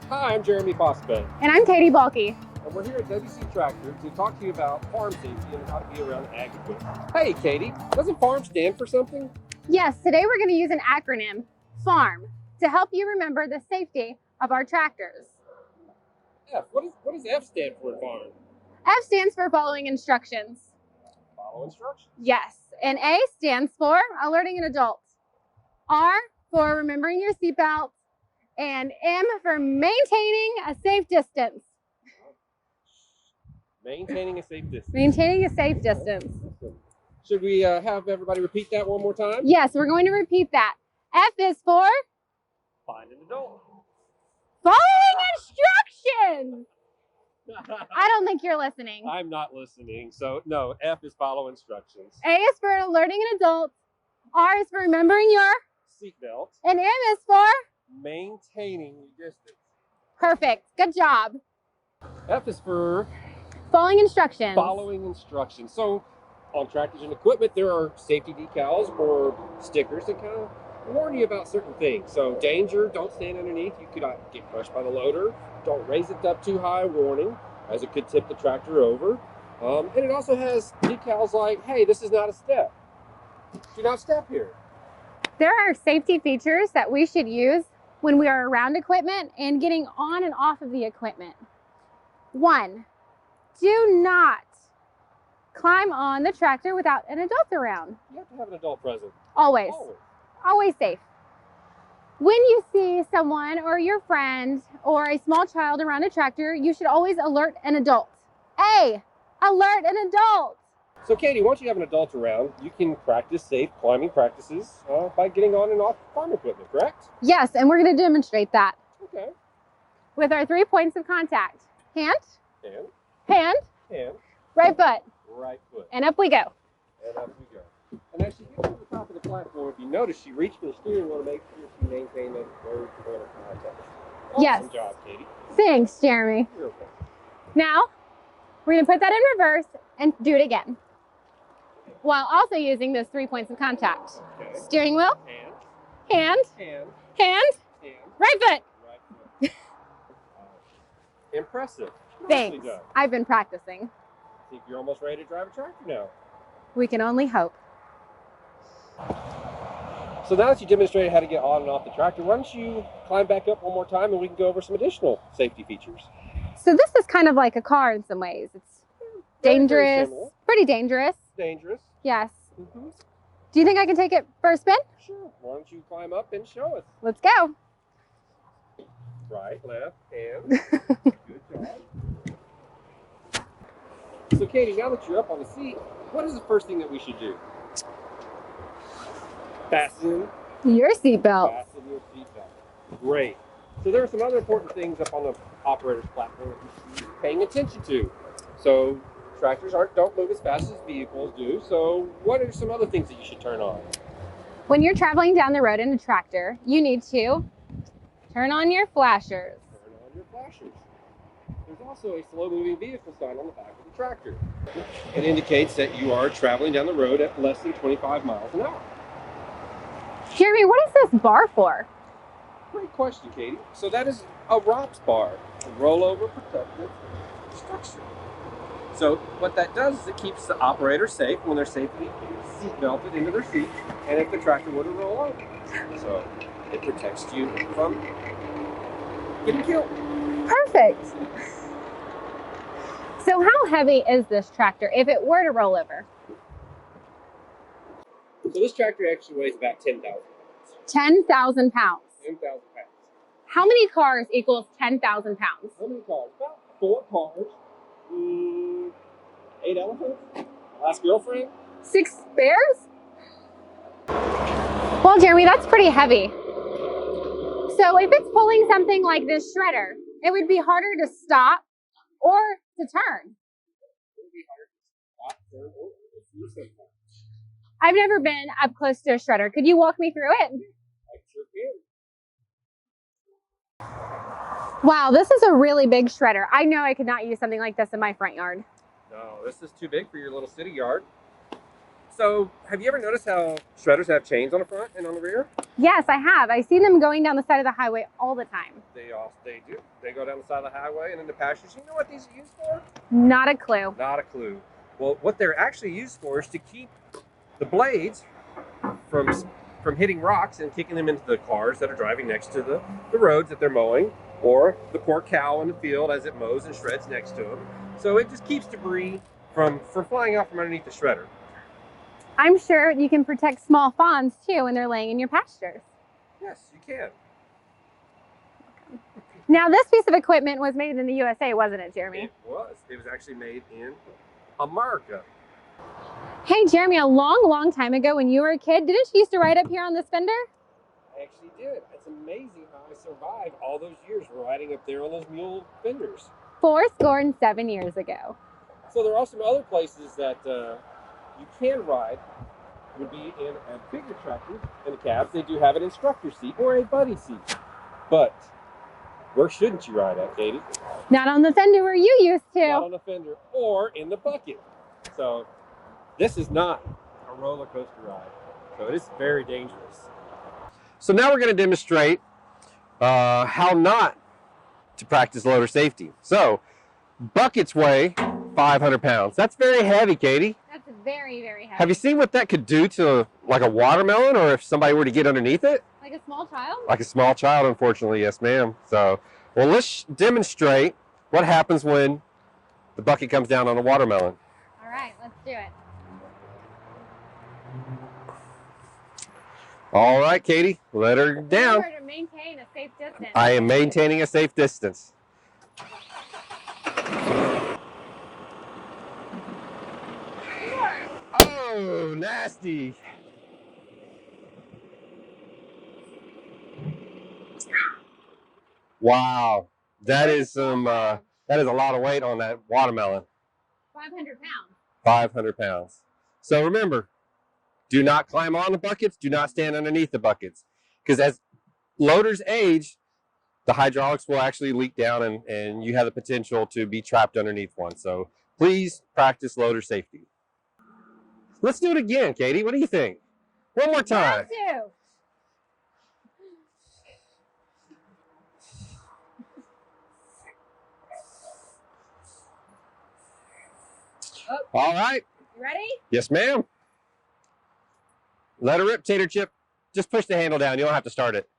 Hi, I'm Jeremy Fossbay. And I'm Katie Balky. And we're here at WC Tractor to talk to you about farm safety and how to be around ag equipment. Hey, Katie, doesn't farm stand for something? Yes, today we're going to use an acronym, FARM, to help you remember the safety of our tractors. F. What does F stand for in farm? F stands for following instructions. Follow instructions. Yes. And A stands for alerting an adult. R for remembering your seatbelt. And M for maintaining a safe distance. Maintaining a safe distance. Maintaining a safe distance. Should we have everybody repeat that one more time? Yes, we're going to repeat that. F is for Find an adult. following instructions. I don't think you're listening. I'm not listening. So no, F is follow instructions. A is for alerting an adult. R is for remembering your Seatbelt. And M is for Maintaining your distance. perfect. Good job. F is for Following instructions. following instructions. So on tractors and equipment, there are safety decals or stickers that kind of warn you about certain things. So danger, don't stand underneath. You could get crushed by the loader. Don't raise it up too high, warning, as it could tip the tractor over. And it also has decals like, hey, this is not a step. Do not step here. There are safety features that we should use when we are around equipment and getting on and off of the equipment. 1, do not climb on the tractor without an adult around. You have to have an adult present. Always. Always. Always safe. When you see someone or your friend or a small child around a tractor, you should always alert an adult. A, alert an adult. So Katie, once you have an adult around, you can practice safe climbing practices by getting on and off farm equipment, correct? Yes, and we're going to demonstrate that Okay. with our 3 points of contact. Hand, And, hand, and, right foot, right foot. and up we go. And up we go. And as she gets to the top of the platform, if you notice, she reached for the steering wheel to make sure she maintained that third point of contact. Awesome Yes. job, Katie. Thanks, Jeremy. You're okay. Now, we're going to put that in reverse and do it again, while also using those 3 points of contact. Okay. Steering wheel, And, hand, and, hand, and, right foot. right foot. Impressive. Nicely Thanks. done. I've been practicing. I think you're almost ready to drive a tractor now. We can only hope. So now that you demonstrated how to get on and off the tractor, why don't you climb back up one more time and we can go over some additional safety features. So this is kind of like a car in some ways. It's Very dangerous, similar. pretty dangerous. Dangerous. Yes. Mm-hmm. Do you think I can take it for a spin? Sure. Why don't you climb up and show us? Let's go. Right, left, and good job. So Katie, now that you're up on the seat, what is the first thing that we should do? Fasten Your seatbelt. Fasten your seatbelt. Great. So there are some other important things up on the operator's platform that you should be paying attention to. So tractors don't move as fast as vehicles do. So what are some other things that you should turn on? When you're traveling down the road in a tractor, you need to turn on your flashers. Turn on your flashers. There's also a slow-moving vehicle sign on the back of the tractor. It indicates that you are traveling down the road at less than 25 miles an hour. Jeremy, what is this bar for? Great question, Katie. So that is a ROPS bar, a rollover protective structure. So what that does is it keeps the operator safe when they're safely seat belted into their seat, and if the tractor were to roll over. So it protects you from getting killed. Perfect. So how heavy is this tractor if it were to roll over? So this tractor actually weighs about 10,000 pounds. 10,000 pounds. 10,000 pounds. How many cars equals 10,000 pounds? How many cars? About 4 cars. 8 elephants. Last girlfriend. 6 bears? Well, Jeremy, that's pretty heavy. So if it's pulling something like this shredder, it would be harder to stop or to turn. It would be hard to stop, turn, or to sometimes. I've never been up close to a shredder. Could you walk me through it? I sure can. Wow, this is a really big shredder. I know I could not use something like this in my front yard. No, this is too big for your little city yard. So, have you ever noticed how shredders have chains on the front and on the rear? Yes, I have. I see them going down the side of the highway all the time. They do. They go down the side of the highway and in the pastures. You know what these are used for? Not a clue. Not a clue. Well, what they're actually used for is to keep the blades from hitting rocks and kicking them into the cars that are driving next to the roads that they're mowing, or the poor cow in the field as it mows and shreds next to them. So it just keeps debris from flying out from underneath the shredder. I'm sure you can protect small fawns too when they're laying in your pastures. Yes, you can. Now, this piece of equipment was made in the USA, wasn't it, Jeremy? It was. It was actually made in America. Hey, Jeremy, a long time ago when you were a kid, didn't you used to ride up here on this fender? I actually did. It's amazing how I survived all those years riding up there on those mule fenders. 7 years ago. So there are some other places that you can ride. Would be in a bigger tractor in the cabs. They do have an instructor seat or a buddy seat. But where shouldn't you ride at, Katie? Not on the fender where you used to. Not on the fender or in the bucket. So this is not a roller coaster ride. So it is very dangerous. So now we're going to demonstrate how not to practice loader safety. So buckets weigh 500 pounds. That's very heavy, Katie. That's very heavy. Have you seen what that could do to like a watermelon, or if somebody were to get underneath it? Like a small child? Like a small child, unfortunately, yes ma'am. So, well, let's demonstrate what happens when the bucket comes down on a watermelon. All right, let's do it. All right, Katie, let her down. Remember to maintain a safe distance. I am maintaining a safe distance. Oh, nasty. Wow, that is some that is a lot of weight on that watermelon. 500 pounds. 500 pounds. So remember, do not climb on the buckets, do not stand underneath the buckets, because as loaders age, the hydraulics will actually leak down and you have the potential to be trapped underneath one. So please practice loader safety. Let's do it again, Katie. What do you think? One more time. Round 2. All right. You ready? Yes, ma'am. Let her rip, Tater Chip. Just push the handle down. You don't have to start it.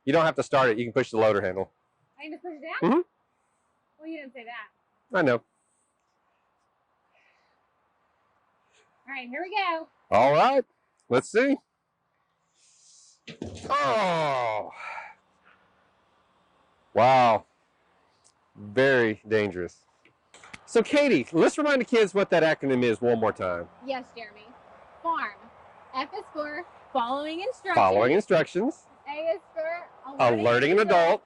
You don't have to start it. You can push the loader handle. I need to push it down? Mm-hmm. Well, you didn't say that. I know. All right, here we go. All right. Let's see. Oh. Wow. Very dangerous. So, Katie, let's remind the kids what that acronym is one more time. Yes, Jeremy. FARM. F is for following instructions. Following instructions. A is for Alerting an adult.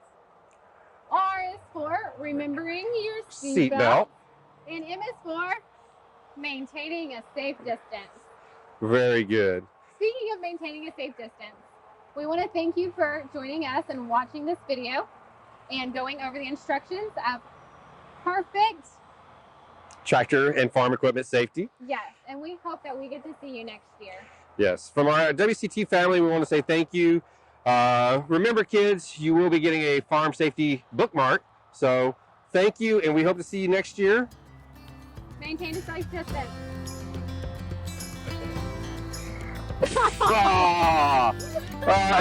R is for remembering your Seatbelt. And M is for maintaining a safe distance. Very good. Speaking of maintaining a safe distance, we want to thank you for joining us and watching this video and going over the instructions of perfect Tractor and farm equipment safety. Yes, and we hope that we get to see you next year. Yes, from our WCT family, we want to say thank you. Remember, kids, you will be getting a farm safety bookmark. So thank you, and we hope to see you next year. Maintain a safe distance.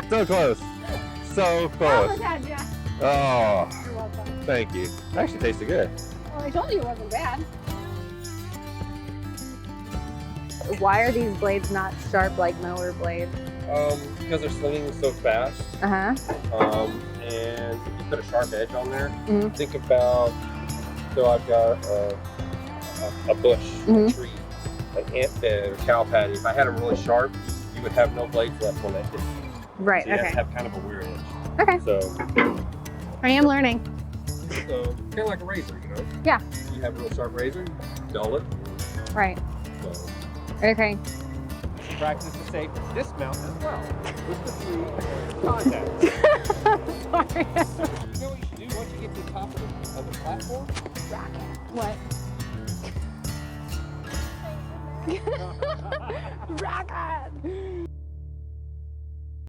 So close. So close. Oh, You're welcome. thank you. It actually tasted good. Well, I told you it wasn't bad. Why are these blades not sharp like mower blades? Because they're slinging so fast. Uh-huh. And if you put a sharp edge on there, Mm-hmm. think about, so I've got a bush, Mm-hmm. a tree, an ant bed, or cow patty. If I had them really sharp, you would have no blades left on that disc. Right, So you have okay. to have kind of a weird edge. Okay, So, I am learning. kind of like a razor, you know? Yeah. You have a real sharp razor, dull it. Right, So okay. practice the safe dismount as well. With the three contacts. Sorry. You know what you should do once you get to the top of the platform? What? Rock on!